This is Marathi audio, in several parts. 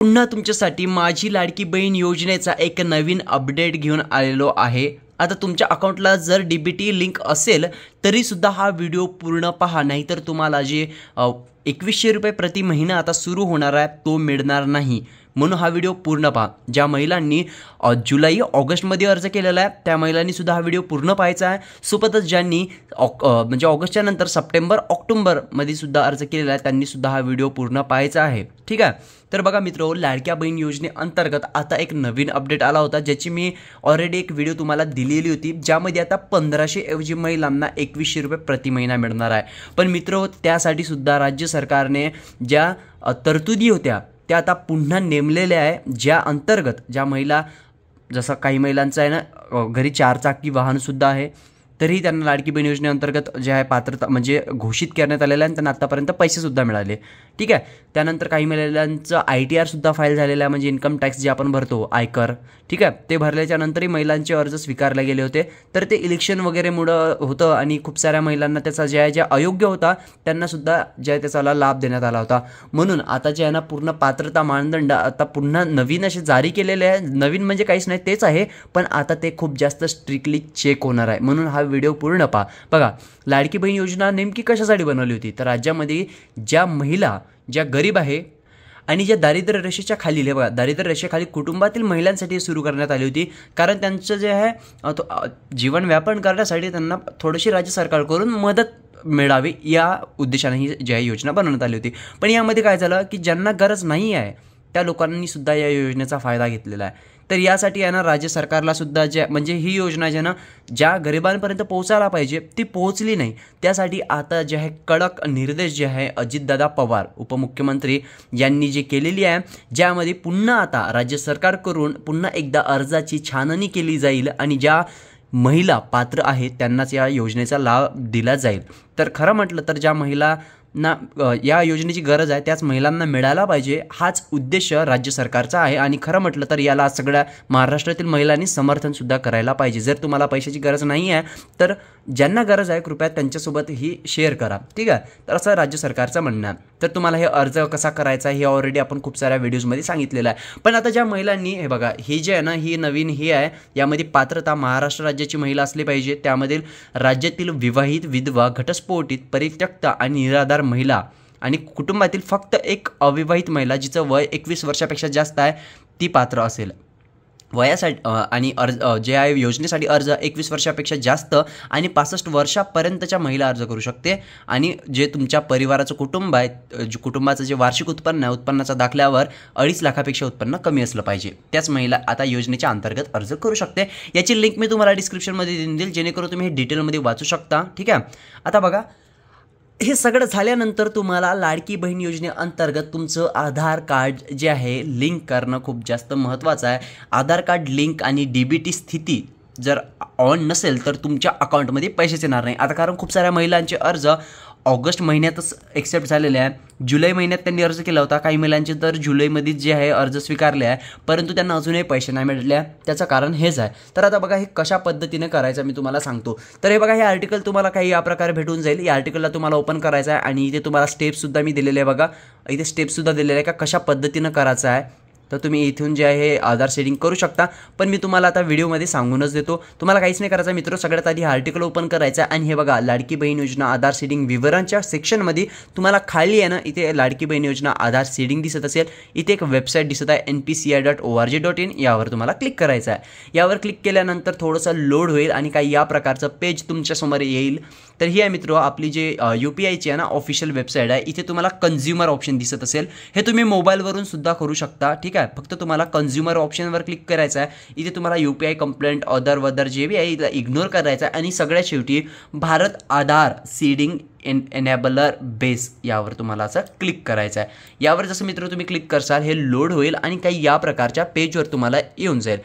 पुन्हा तुमच्यासाठी माझी लाडकी बहीण योजनेचा एक नवीन अपडेट घेऊन आलेलो आहे। आता तुमच्या अकाउंटला जर डीबीटी लिंक असेल तरीसुद्धा हा व्हिडिओ पूर्ण पहा, नाहीतर तुम्हाला जे 2100 रुपये प्रति महिना आता सुरू होणार आहे तो मिळणार नाही। म्हणून हा व्हिडिओ पूर्ण पहा। ज्या महिलांनी जुलै ऑगस्टमध्ये अर्ज केलेला आहे त्या महिलांनी सुद्धा हा व्हिडिओ पूर्ण पाहायचा आहे। सोबतच ज्यांनी म्हणजे ऑगस्टच्या नंतर सप्टेंबर ऑक्टोबरमध्ये सुद्धा अर्ज केलेला आहे त्यांनी सुद्धा हा व्हिडिओ पूर्ण पाहायचा आहे, ठीक आहे। तर बघा मित्रो, लाडक्या बहीण योजनेअंतर्गत आता एक नवीन अपडेट आला होता, ज्याची मी ऑलरेडी एक व्हिडिओ तुम्हाला दिलेली होती, ज्यामध्ये आता 1500 ऐवजी महिलांना 2100 रुपये प्रति महिना मिळणार आहे। पण मित्रो, त्यासाठी सुद्धा राज्य सरकारने ज्या तरतुदी होत्या त्या आता पुन्हा नेमलेल्या आहे, ज्या अंतर्गत ज्या महिला, जसं काही महिलांचं आहे ना घरी 4 चाकी वाहनसुद्धा आहे, तरीही त्यांना लाडकी बहीण योजनेअंतर्गत जे आहे पात्रता म्हणजे घोषित करण्यात आलेलं आहे आणि त्यांना आत्तापर्यंत पैसेसुद्धा मिळाले, ठीक आहे। त्यानंतर काही महिलांचं ITR सुद्धा फाईल झालेलं आहे, म्हणजे इन्कम टॅक्स जे आपण भरतो आयकर, ठीक आहे, ते भरल्याच्या नंतरही महिलांचे अर्ज स्वीकारले गेले होते। तर ते इलेक्शन वगैरेमुळं होतं आणि खूप साऱ्या महिलांना त्याचा जे अयोग्य होता त्यांनासुद्धा जे त्याचा लाभ देण्यात आला होता। म्हणून आता जे आहे ना पूर्ण पात्रता मानदंड आता पुन्हा नवीन असे जारी केलेले आहे। नवीन म्हणजे काहीच नाही, तेच आहे, पण आता ते खूप जास्त स्ट्रिक्टली चेक होणार आहे। म्हणून हा व्हिडिओ पूर्ण पहा। बघा, लाडकी बहीण योजना नेमकी कशासाठी बनवली होती, तर राज्यामध्ये ज्या महिला ज्या गरीब आहे आणि ज्या दारिद्र्य रेषेच्या खाली आहे, बघा दारिद्र्य रेषेखाली कुटुंबातील महिलांसाठी सुरू करण्यात आली होती, कारण त्यांचं जे आहे जीवन व्यापन करण्यासाठी त्यांना थोडीशी राज्य सरकारकडून मदत मिळावी या उद्देशाने ही जी योजना बनवण्यात आली होती। पण यामध्ये काय झालं की ज्यांना गरज नाही आहे त्या लोकांनी सुद्धा या योजनेचा फायदा घेतलेला आहे। तर यासाठी आहे ना राज्य सरकारला सुद्धा जे म्हणजे ही योजना जे ना ज्या गरिबांपर्यंत पोहोचायला पाहिजे ती पोहोचली नाही, त्यासाठी आता जे आहे कडक निर्देश जे आहे अजितदादा पवार उपमुख्यमंत्री यांनी जे केलेली आहे, ज्यामध्ये पुन्हा आता राज्य सरकारकडून पुन्हा एकदा अर्जाची छाननी केली जाईल आणि ज्या महिला पात्र आहेत त्यांनाच या योजनेचा लाभ दिला जाईल। तर खरं म्हटलं तर ज्या महिला ना या योजनेची गरज आहे त्याच महिलांना मिळायला पाहिजे, हाच उद्देश राज्य सरकारचा आहे। आणि खरं म्हटलं तर याला सगळ्या महाराष्ट्रातील महिलांनी समर्थनसुद्धा करायला पाहिजे। जर तुम्हाला पैशाची गरज नाही आहे तर ज्यांना गरज आहे कृपया त्यांच्यासोबत ही शेअर करा, ठीक आहे। तर असं राज्य सरकारचं म्हणणं आहे। तर तुम्हाला हे अर्ज कसा करायचा हे ऑलरेडी आपण खूप साऱ्या व्हिडिओजमध्ये सांगितलेलं आहे। पण आता ज्या महिलांनी हे बघा, ही जे आहे ना ही नवीन ही आहे, यामध्ये पात्रता महाराष्ट्र राज्याची महिला असली पाहिजे, त्यामधील राज्यातील विवाहित, विधवा, घटस्फोटित, परित्यक्त आणि निराधार महिला आणि कुटुंबातील फक्त एक अविवाहित महिला जिचं वय 21 वर्षापेक्षा जास्त आहे ती पात्र असेल वयासाठी। आणि अर्ज जे आहे योजनेसाठी अर्ज 21 वर्षापेक्षा जास्त आणि 65 वर्षापर्यंतच्या महिला अर्ज करू शकते। आणि जे तुमच्या परिवाराचं कुटुंब आहे, कुटुंबाचं जे वार्षिक उत्पन्न आहे, उत्पन्नाच्या दाखल्यावर 2.5 लाखापेक्षा उत्पन्न कमी असलं पाहिजे, त्याच महिला आता योजनेच्या अंतर्गत अर्ज करू शकते। याची लिंक मी तुम्हाला डिस्क्रिप्शनमध्ये देऊन देईल, जेणेकरून तुम्ही हे डिटेलमध्ये वाचू शकता, ठीक आहे। आता बघा, हे सगळं झाल्यानंतर तुम्हाला लाडकी बहीण योजनेअंतर्गत तुमचं आधार कार्ड जे आहे लिंक करणं खूप जास्त महत्त्वाचं आहे। आधार कार्ड लिंक आणि डीबीटी स्थिती जर ऑन नसेल तर तुमच्या अकाउंटमध्ये पैसेच येणार नाही। आता कारण खूप साऱ्या महिलांचे अर्ज ऑगस्ट महिन्यातच एक्सेप्ट झालेले आहे, जुलै महिन्यात त्यांनी अर्ज केला होता, काही महिलांचे तर जुलैमध्ये जे आहे अर्ज स्वीकारले आहे, परंतु त्यांना अजूनही पैसे नाही मिळाले। त्याचं कारण हेच आहे। तर आता बघा हे कशा पद्धतीने करायचं मी तुम्हाला सांगतो। तर हे बघा, हे आर्टिकल तुम्हाला काही या प्रकारे भेटून जाईल। या आर्टिकलला तुम्हाला ओपन करायचं आहे आणि इथे तुम्हाला स्टेप्ससुद्धा मी दिलेले आहे, बघा इथे स्टेप्ससुद्धा दिलेले आहे का कशा पद्धतीनं करायचं आहे। तर तुम्ही इथून जे आहे आधार सेटिंग करू शकता, पण मी तुम्हाला आता व्हिडिओमध्ये सांगूनच देतो। तुम्हाला काहीच नाही करायचं मित्र, सगळ्यात आधी हा आर्टिकल ओपन करायचा आहे आणि हे बघा लाडकी बहीण योजना आधार सेटिंग विवरणच्या सेक्शनमध्ये तुम्हाला खाली आहे ना इथे लाडकी बहीण योजना आधार सेटिंग दिसत असेल, इथे एक वेबसाईट दिसत आहे npci.org.in, यावर तुम्हाला क्लिक करायचं आहे। यावर क्लिक केल्यानंतर थोडंसं लोड होईल आणि काही या प्रकारचं पेज तुमच्यासमोर येईल। तर ही आहे मित्र आपली जे UPIची आहे ना ऑफिशियल वेबसाईट आहे, इथे तुम्हाला कन्झ्युमर ऑप्शन दिसत असेल, हे तुम्ही मोबाईलवरून सुद्धा करू शकता, ठीक आहे। फक्त तुम्हाला कन्झ्युमर ऑप्शनवर क्लिक करायचं आहे। इथे तुम्हाला UPI कंप्लेंट अदर वदर जे बी आहे इथं इग्नोर करायचं आहे आणि सगळ्यात शेवटी Bharat Aadhaar seeding enabler base यावर तुम्हाला असं क्लिक करायचं आहे। यावर जसं मित्र तुम्ही क्लिक करसाल हे लोड होईल आणि काही या प्रकारच्या पेजवर तुम्हाला येऊन जाईल।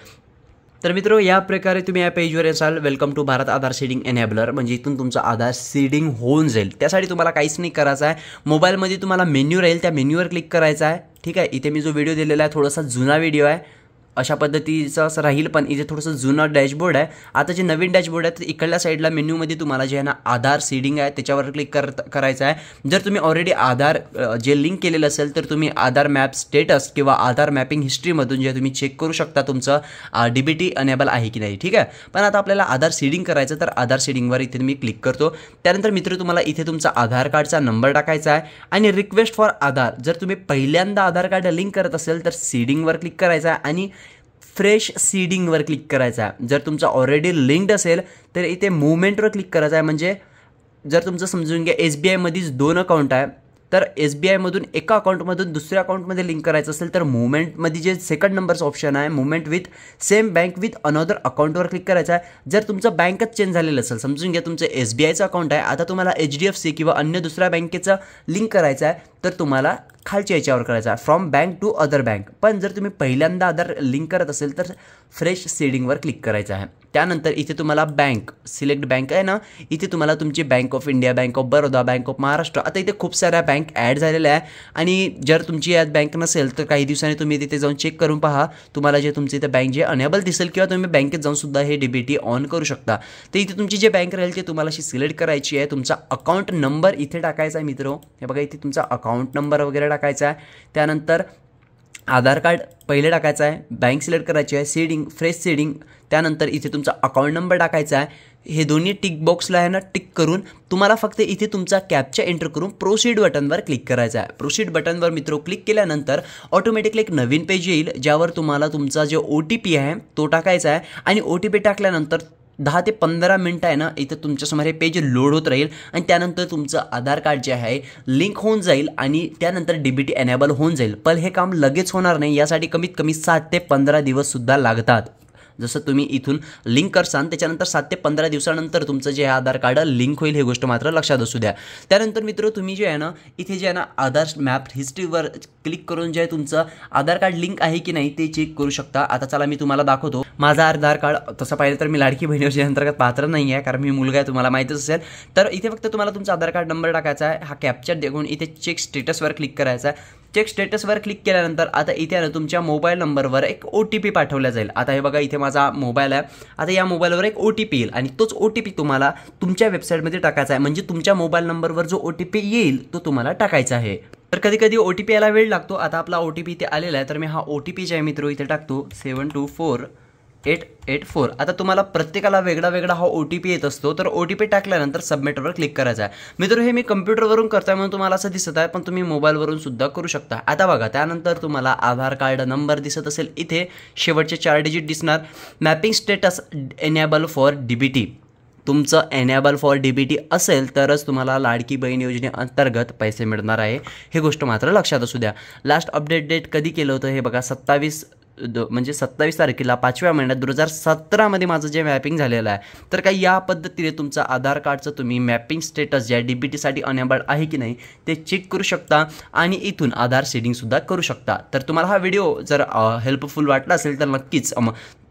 तर मित्रो, या प्रकारे तुम्ही या पेजवर असाल, welcome to Bharat Aadhaar seeding enabler, म्हणजे इथून तुमचं आधार सीडिंग होऊन जाईल। त्यासाठी तुम्हाला काहीच नाही करायचं आहे, मोबाईलमध्ये तुम्हाला मेन्यू राहील त्या मेन्यूवर क्लिक करायचं आहे, ठीक आहे। इथे मी जो व्हिडिओ दिलेला आहे थोडासा जुना व्हिडिओ आहे, अशा पद्धतीचं असं राहील, पण इथे थोडंसं जुनं डॅशबोर्ड आहे. आता जे नवीन डॅशबोर्ड आहे तर इकडल्या साईडला मेन्यूमध्ये तुम्हाला जे आहे ना आधार सीडिंग आहे त्याच्यावर क्लिक करायचं आहे. जर तुम्ही ऑलरेडी आधार जे लिंक केलेलं असेल तर तुम्ही आधार मॅप स्टेटस किंवा आधार मॅपिंग हिस्ट्रीमधून जे तुम्ही चेक करू शकता तुमचं DBT अनेबल आहे की नाही. ठीक आहे, पण आता आपल्याला आधार सीडिंग करायचं तर आधार सीडिंगवर इथे मी क्लिक करतो. त्यानंतर मित्र तुम्हाला इथे तुमचा आधार कार्डचा नंबर टाकायचा आहे आणि रिक्वेस्ट फॉर आधार, जर तुम्ही पहिल्यांदा आधार कार्ड लिंक करत असेल तर सीडिंगवर क्लिक करायचं आहे आणि फ्रेश सीडिंगवर क्लिक करायचं आहे. जर तुमचा ऑलरेडी लिंक्ड असेल तर इथे मुवमेंटवर क्लिक करायचं आहे. म्हणजे जर तुमचं समजून घ्या SBIमध्येच 2 अकाउंट आहे तर SBIमधून एका अकाउंटमधून दुसऱ्या अकाउंटमध्ये लिंक करायचं असेल तर मुवमेंटमध्ये जे सेकंड नंबरचं ऑप्शन आहे movement with same bank with another अकाउंटवर क्लिक करायचं आहे. जर तुमचं बँकच चेंज झालेलं असेल, समजून घ्या तुमचं SBIचं अकाउंट आहे, आता तुम्हाला HDFC किंवा अन्य दुसऱ्या बँकेचं लिंक करायचं आहे तर तुम्हाला खालच्या याच्यावर करायचा आहे from bank to other bank. पण जर तुम्ही पहिल्यांदा आधार लिंक करत असेल तर फ्रेश सीडिंगवर क्लिक करायचं आहे. त्यानंतर इथे तुम्हाला बँक सिलेक्ट बँक आहे ना, इथे तुम्हाला तुमची bank of India, bank of Baroda, bank of Maharashtra, आता इथे खूप साऱ्या बँक ॲड झालेल्या आहे. आणि जर तुमची यात बँक नसेल तर काही दिवसांनी तुम्ही तिथे जाऊन चेक करून पहा, तुम्हाला जे तुमची इथे बँक जे अनेबल दिसेल किंवा तुम्ही बँकेत जाऊन सुद्धा हे DBT ऑन करू शकता. तर इथे तुमची जे बँक राहील ते तुम्हाला अशी सिलेक्ट करायची आहे. तुमचा अकाउंट नंबर इथे टाकायचा आहे मित्र. हे बघा इथे तुमचा अकाउंट नंबर वगैरे टाकायचा आहे. त्यानंतर आधार कार्ड पहिले टाकायचं आहे, बँक सिलेक्ट करायची आहे, सीडिंग फ्रेश सीडिंग, त्यानंतर इथे तुमचा अकाउंट नंबर टाकायचा आहे. हे दोन्ही टिक बॉक्सला आहे ना टिक करून तुम्हाला फक्त इथे तुमचा कॅप्चा एंटर करून प्रोसीड बटनवर क्लिक करायचा आहे. प्रोसीड बटनवर मित्र क्लिक केल्यानंतर ऑटोमॅटिकली एक नवीन पेज येईल ज्यावर तुम्हाला तुमचा जो OTP आहे तो टाकायचा आहे. आणि OTP टाकल्यानंतर 10 ते 15 मिनटं आहे ना इथं तुमच्यासमोर हे पेज लोड होत राहील आणि त्यानंतर तुमचं आधार कार्ड जे आहे लिंक होऊन जाईल आणि त्यानंतर DBT एनेबल होऊन जाईल. पण हे काम लगेच होणार नाही, यासाठी कमीत कमी 7 ते 15 दिवससुद्धा लागतात. जसं तुम्ही इथून लिंक करसान त्याच्यानंतर 7 ते 15 दिवसानंतर तुमचं जे आधार कार्ड लिंक होईल, हे गोष्ट मात्र लक्षात असू द्या. त्यानंतर मित्र तुम्ही जे आहे ना इथे जे आहे ना आधार मॅप हिस्ट्रीवर क्लिक करून जे आहे तुमचं आधार कार्ड लिंक आहे की नाही ते चेक करू शकता. आता चला मी तुम्हाला दाखवतो माझा आधार कार्ड. तसं पाहिलं तर मी लाडकी बहीण योजने अंतर्गत पात्र नाही आहे, कारण मी मुलगा आहे, तुम्हाला माहितीच असेल. तर इथे फक्त तुम्हाला तुमचा आधार कार्ड नंबर टाकायचा आहे, हा कॅप्चर देऊन इथे चेक स्टेटसवर क्लिक करायचा आहे. चेक स्टेटसवर क्लिक केल्यानंतर आता इथे तुमच्या मोबाईल नंबरवर एक OTP पाठवला जाईल. आता हे बघा इथे माझा मोबाईल आहे, आता या मोबाईलवर एक OTP येईल आणि तोच OTP तुम्हाला तुमच्या वेबसाईटमध्ये टाकायचा आहे. म्हणजे तुमच्या मोबाईल नंबरवर जो OTP येईल तो तुम्हाला टाकायचा आहे. तर कधी कधी OTP यायला वेळ लागतो. आता आपला OTP इथे आलेला आहे तर मी हा OTP जे आहे मित्र इथे टाकतो 724884. आता तुम्हाला प्रत्येकाला वेगळा वेगळा हा OTP येत असतो. तर OTP टाकल्यानंतर सबमिटवर क्लिक करायचा आहे. मित्र हे मी कम्प्युटरवरून करताय म्हणून तुम्हाला असं दिसत आहे, पण तुम्ही मोबाईलवरून सुद्धा करू शकता. आता बघा त्यानंतर तुम्हाला आधार कार्ड नंबर दिसत असेल, इथे शेवटचे 4 डिजिट दिसणार. Mapping status enable for DBT, तुमचं एनेबल फॉर DBT असेल तरच तुम्हाला लाडकी बहीण योजनेअंतर्गत पैसे मिळणार आहे, हे गोष्ट मात्र लक्षात असू द्या. लास्ट अपडेट डेट कधी केलं होतं हे बघा 27 तारखेला 5व्या महिन्यात 2017मध्ये माझं जे मॅपिंग झालेलं आहे. तर काही या पद्धतीने तुमचं आधार कार्डचं तुम्ही मॅपिंग स्टेटस ज्या DBTसाठी अनेबल आहे की नाही ते चेक करू शकता आणि इथून आधार सीडिंगसुद्धा करू शकता. तर तुम्हाला हा व्हिडिओ जर हेल्पफुल वाटला असेल तर नक्कीच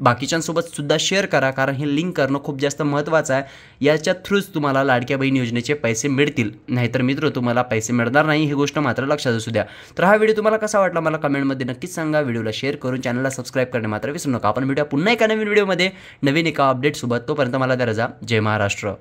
बाकीच्यांसोबत सुद्धा शेअर करा, कारण हे लिंक करणं खूप जास्त महत्त्वाचं आहे. याच्या थ्रूच तुम्हाला लाडक्या बहीण योजनेचे पैसे मिळतील, नाहीतर मित्र तुम्हाला पैसे मिळणार नाही, ही गोष्ट मात्र लक्षात असू द्या. तर हा व्हिडिओ तुम्हाला कसा वाटला मला कमेंटमध्ये नक्कीच सांगा. व्हिडिओला शेअर करून चॅनलला सबस्क्राईब करणे मात्र विसरू नका. आपण भेटूया पुन्हा एका नवीन व्हिडिओमध्ये नवीन एका अपडेटसोबत. तोपर्यंत मला द्या रजा. जय महाराष्ट्र.